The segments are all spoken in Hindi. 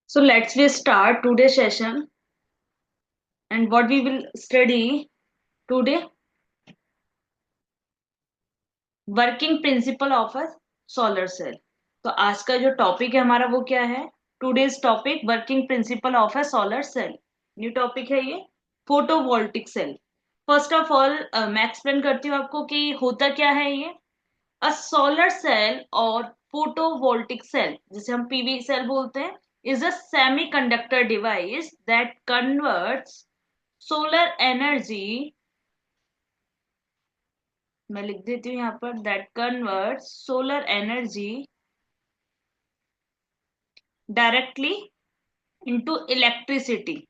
So let's we start today's session and what we will study today, working principle of a solar cell. तो आज का जो टॉपिक है हमारा वो क्या है? Today's topic working principle of a solar cell. New topic है ये, photovoltaic cell. First of all मैं एक्सप्लेन करती हूँ आपको कि होता क्या है ये। अ सोलर सेल और फोटोवोल्टिक सेल, जिसे हम पीवी सेल बोलते हैं, is a semiconductor device that converts solar energy, मैं लिख देती हूँ यहाँ पर, that convert solar energy directly into electricity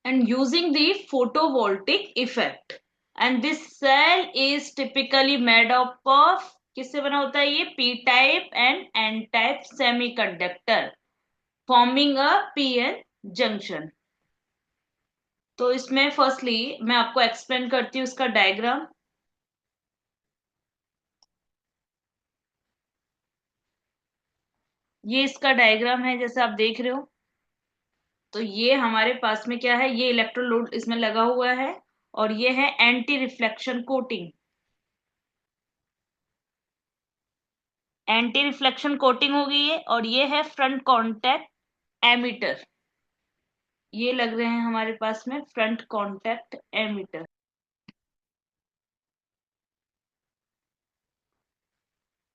and using the photovoltaic effect. And this cell is typically made up of, किससे बना होता है ये, p type and n type semiconductor forming a pn junction. तो इसमें फर्स्टली मैं आपको एक्सप्लेन करती हूँ इसका डायग्राम। ये इसका डायग्राम है जैसे आप देख रहे हो। तो ये हमारे पास में क्या है, ये इलेक्ट्रोलोड इसमें लगा हुआ है और ये है anti reflection coating. Anti reflection coating हो गई है और ये है फ्रंट कॉन्टैक्ट एमिटर। ये लग रहे हैं हमारे पास में फ्रंट कॉन्टैक्ट एमिटर।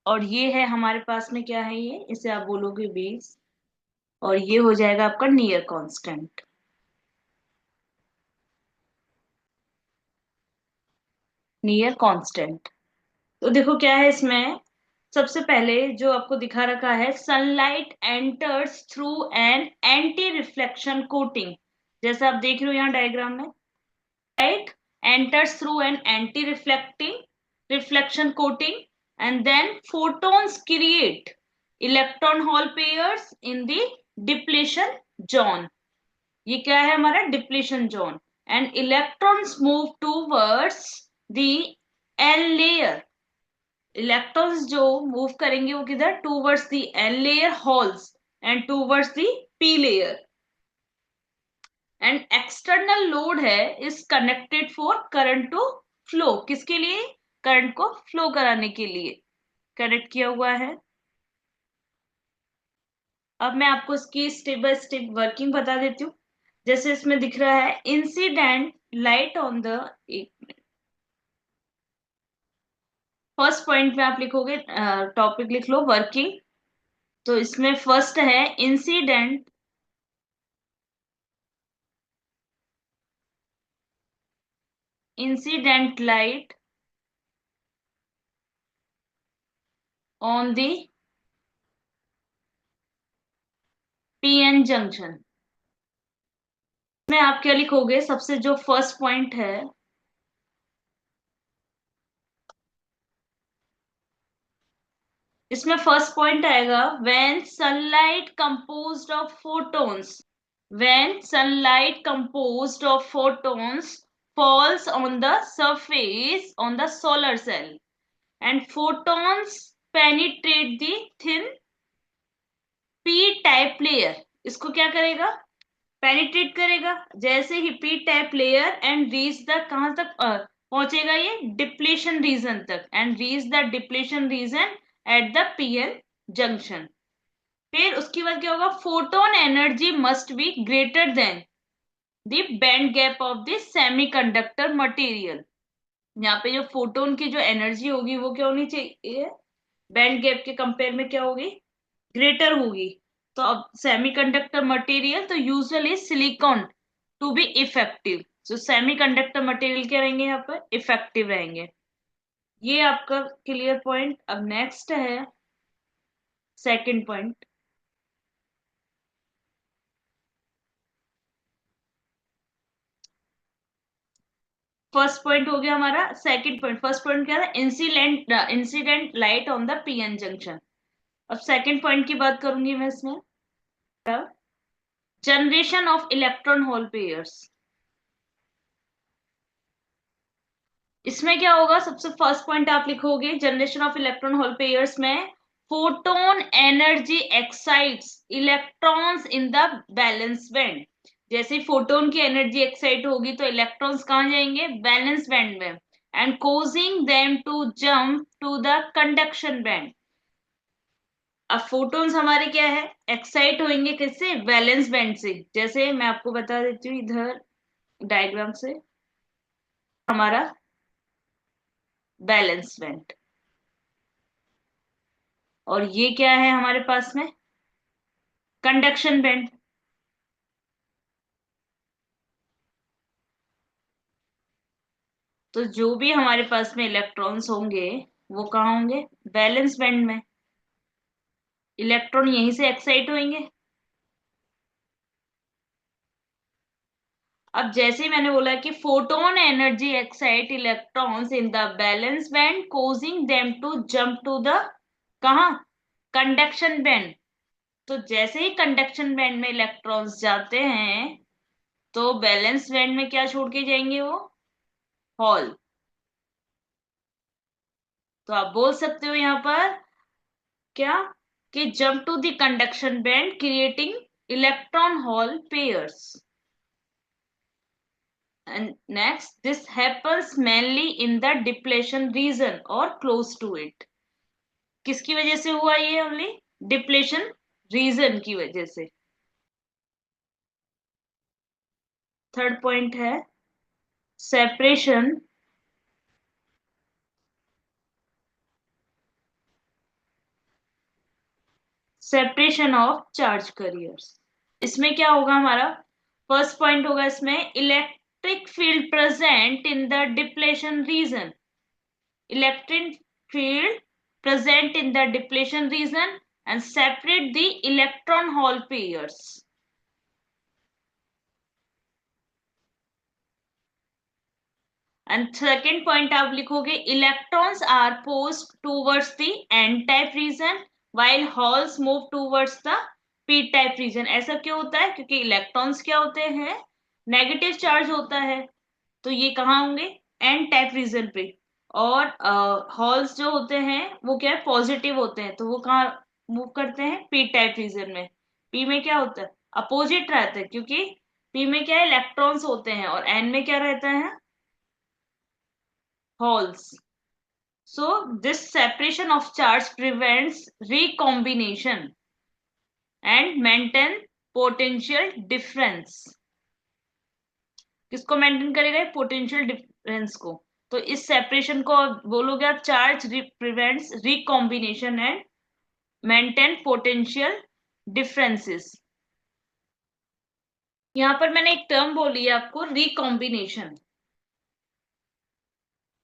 और ये है हमारे पास में क्या है, ये इसे आप बोलोगे बेस। और ये हो जाएगा आपका नियर कांस्टेंट। Near constant. तो देखो क्या है इसमें, सबसे पहले जो आपको दिखा रखा है, sunlight enters through an anti reflection coating. जैसा आप देख रहे हो यहाँ डायग्राम में, light enters through an anti-reflecting reflection coating and then photons create electron hole pairs in the depletion zone. ये क्या है हमारा depletion zone. And electrons move towards the L layer. Electrons जो मूव करेंगे वो किधर, towards the L layer holes and towards the P layer. And external load है is connected for current to flow. किसके लिए, करंट को फ्लो कराने के लिए कनेक्ट किया हुआ है। अब मैं आपको इसकी स्टेप बाय स्टेप वर्किंग बता देती हूँ। जैसे इसमें दिख रहा है इंसिडेंट लाइट ऑन द, एक फर्स्ट पॉइंट में आप लिखोगे, टॉपिक लिख लो वर्किंग। तो इसमें फर्स्ट है incident light on the PN junction. में आप क्या लिखोगे, सबसे जो फर्स्ट पॉइंट है, इसमें फर्स्ट पॉइंट आएगा, when sunlight composed of photons, when sunlight composed of photons falls on the surface on the solar cell and photons penetrate the thin p type layer। इसको क्या करेगा, पेनिट्रेट करेगा। जैसे ही P type layer and reach the, कहां तक पहुंचेगा ये, डिप्लेशन रीजन तक, and reach the depletion region at the PN junction. फिर उसके बाद क्या होगा, photon energy must be greater than the band gap of the semiconductor material. यहाँ पे जो फोटोन की जो एनर्जी होगी वो क्या होनी चाहिए, बैंड गैप के कंपेयर में क्या होगी, ग्रेटर होगी। तो अब सेमीकंडक्टर मटेरियल, तो usually silicon to be effective. So semiconductor material क्या रहेंगे यहाँ पर, इफेक्टिव रहेंगे। ये आपका क्लियर पॉइंट। अब नेक्स्ट है सेकंड पॉइंट। फर्स्ट पॉइंट हो गया हमारा, सेकंड पॉइंट, फर्स्ट पॉइंट क्या था, incident light on the PN junction. अब सेकंड पॉइंट की बात करूंगी मैं इसमें, generation of electron hole pairs. इसमें क्या होगा, सबसे फर्स्ट पॉइंट आप लिखोगे generation of electron hole pairs में, photon energy excites electrons in the valence band. जैसे ही फोटोन की एनर्जी एक्साइट होगी तो इलेक्ट्रॉन्स कहाँ जाएंगे, बैलेंस बैंड में, and causing them to jump to the conduction band. अब फोटोन्स हमारे क्या है, एक्साइट होंगे किससे, वैलेंस बैंड से। जैसे मैं आपको बता देती हूँ इधर डायग्राम से, हमारा बैलेंस बैंड, और ये क्या है हमारे पास में, कंडक्शन बैंड। तो जो भी हमारे पास में इलेक्ट्रॉन्स होंगे वो कहाँ होंगे, वैलेंस बैंड में। इलेक्ट्रॉन यहीं से एक्साइट होंगे। अब जैसे ही मैंने बोला कि photon energy excite electrons in the valence band causing them to jump to the, कहाँ, कंडक्शन बैंड। तो जैसे ही कंडक्शन बैंड में इलेक्ट्रॉन्स जाते हैं तो बैलेंस बैंड में क्या छोड़ के जाएंगे वो, हॉल। तो आप बोल सकते हो यहां पर क्या, कि jump to the conduction band creating electron hole pairs. And next, this happens mainly in the depletion region और क्लोज टू इट। किसकी वजह से हुआ ये, ओनली डिप्लेशन रीजन की वजह से। थर्ड पॉइंट है separation, separation of charge carriers. इसमें क्या होगा हमारा, फर्स्ट पॉइंट होगा इसमें, electric field present in the depletion reason. Electric field present in the depletion region and separate the electron hole pairs. And second point आप लिखोगे, electrons are pushed towards the n type region while holes move towards the p type region। ऐसा क्यों होता है, क्योंकि इलेक्ट्रॉन्स क्या होते हैं, नेगेटिव चार्ज होता है, तो ये कहाँ होंगे, एन टाइप रीजन पे। और हॉल्स जो होते हैं वो क्या है, पॉजिटिव होते हैं, तो वो कहाँ मूव करते हैं, पी टाइप रीजन में। पी में क्या होता है, अपोजिट रहता है, क्योंकि पी में क्या है, इलेक्ट्रॉन्स होते हैं, और एन में क्या रहता है, halls. So this separation of charge prevents recombination and maintain potential difference. किसको मेंटेन करेगा, पोटेंशियल डिफरेंस को। तो इस सेपरेशन को बोलोगे आप, charge prevents recombination and maintain potential differences. यहां पर मैंने एक टर्म बोली है आपको, रिकॉम्बिनेशन।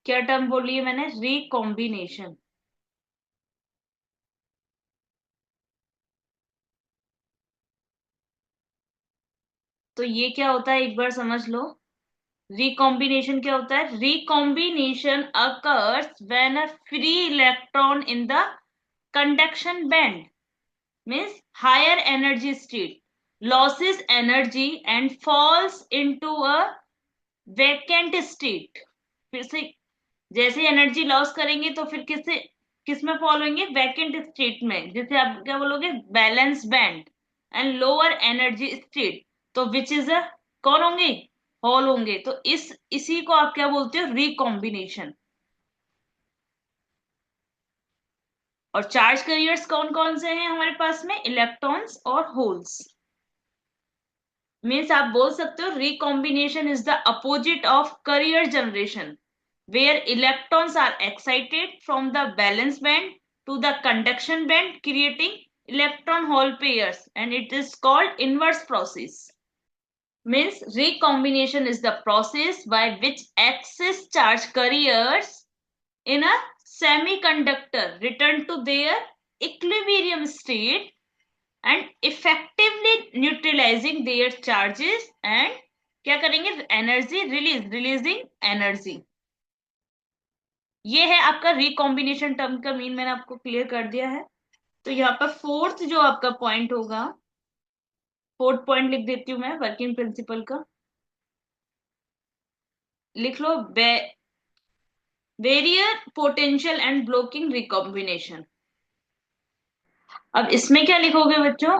क्या टर्म बोली है मैंने, रिकॉम्बिनेशन। तो ये क्या होता है एक बार समझ लो। रिकॉम्बिनेशन क्या होता है, recombination occurs when a free electron in the conduction band means higher energy state losses energy and falls into a vacant state। फिर से जैसे एनर्जी लॉस करेंगे तो फिर किस में फॉल होंगे, वैकेंट स्टेट में, जैसे आप क्या बोलोगे, balance band and lower energy state. तो विच इज अ, कौन होंगे, हॉल होंगे। तो इसी को आप क्या बोलते हो, रिकॉम्बिनेशन। और चार्ज कैरियर्स कौन कौन से हैं हमारे पास में, इलेक्ट्रॉन्स और होल्स। मीन्स आप बोल सकते हो recombination is the opposite of carrier generation, where electrons are excited from the valence band to the conduction band creating electron hole pairs, and it is called inverse process. Means recombination is the process by which excess charge carriers in a semiconductor return to their equilibrium state and effectively neutralizing their charges and क्या करेंगे, एनर्जी रिलीजिंग एनर्जी। ये है आपका रिकॉम्बिनेशन टर्म का मीन, मैंने आपको क्लियर कर दिया है। तो यहाँ पर फोर्थ जो आपका पॉइंट होगा, फोर्थ पॉइंट लिख देती हूँ मैं वर्किंग प्रिंसिपल का, लिख लो। Barrier potential and blocking recombination. अब इसमें क्या लिखोगे बच्चों?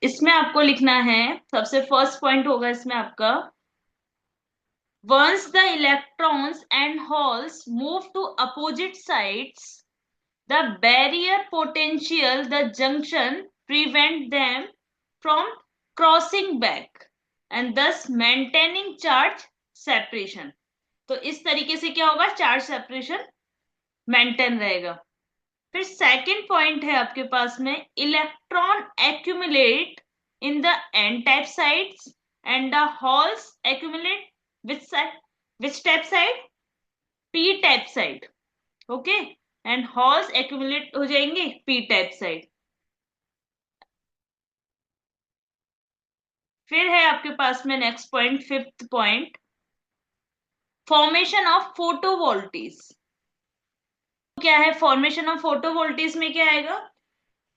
इसमें आपको लिखना है, सबसे फर्स्ट पॉइंट होगा इसमें आपका, once the electrons and holes move to opposite sides, the barrier potential, the junction, prevent them from crossing back and thus maintaining charge separation। तो इस तरीके से क्या होगा, चार्ज सेपरेशन मेंटेन रहेगा। फिर सेकंड पॉइंट है आपके पास में, electron accumulate in the N type sides and the holes accumulate which type side, P type side. Okay, and holes accumulate हो जाएंगे पी टाइप साइड। फिर है आपके पास में next point, fifth point, formation of photovoltage. क्या है फॉर्मेशन ऑफ फोटोवोल्टीज में क्या आएगा?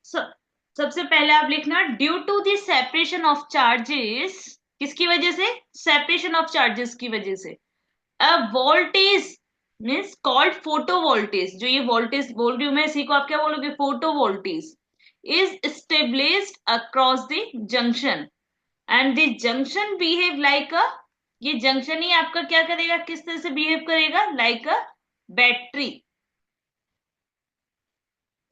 सबसे पहले आप लिखना, due to the separation of charges, किसकी वजह से? सेपरेशन ऑफ चार्जेस की वजह से। A voltage means called photo voltage, जो ये वोल्टेज बोल रही हूं मैं, इसी को आप क्या बोलोगे? Photo voltage is established across the junction and the junction behave like अ, ये जंक्शन ही आपका क्या करेगा, किस तरह से बिहेव करेगा? Like a battery.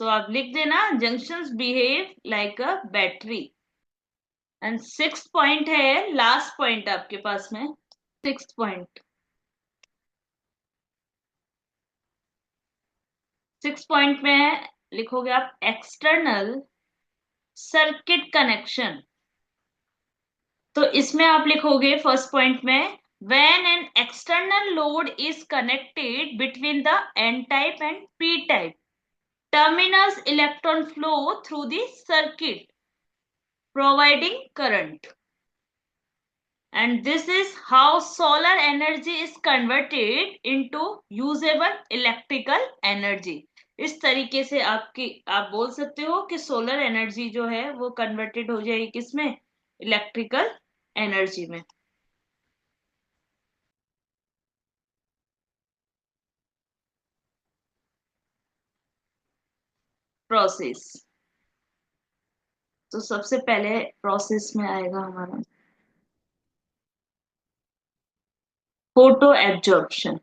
तो आप लिख देना, junctions behave like a battery. And six point है, लास्ट पॉइंट आपके पास में, सिक्स पॉइंट, सिक्स पॉइंट में लिखोगे आप एक्सटर्नल सर्किट कनेक्शन। तो इसमें आप लिखोगे फर्स्ट पॉइंट में, when an external load is connected between the N type and P type, terminals electron flow through the circuit providing current, and this is how solar energy is converted into usable electrical energy। इस तरीके से आपकी, आप बोल सकते हो कि सोलर एनर्जी जो है वो कन्वर्टेड हो जाएगी किसमें? इलेक्ट्रिकल एनर्जी में। प्रोसेस, तो सबसे पहले प्रोसेस में आएगा हमारा फोटो एब्जॉर्प्शन।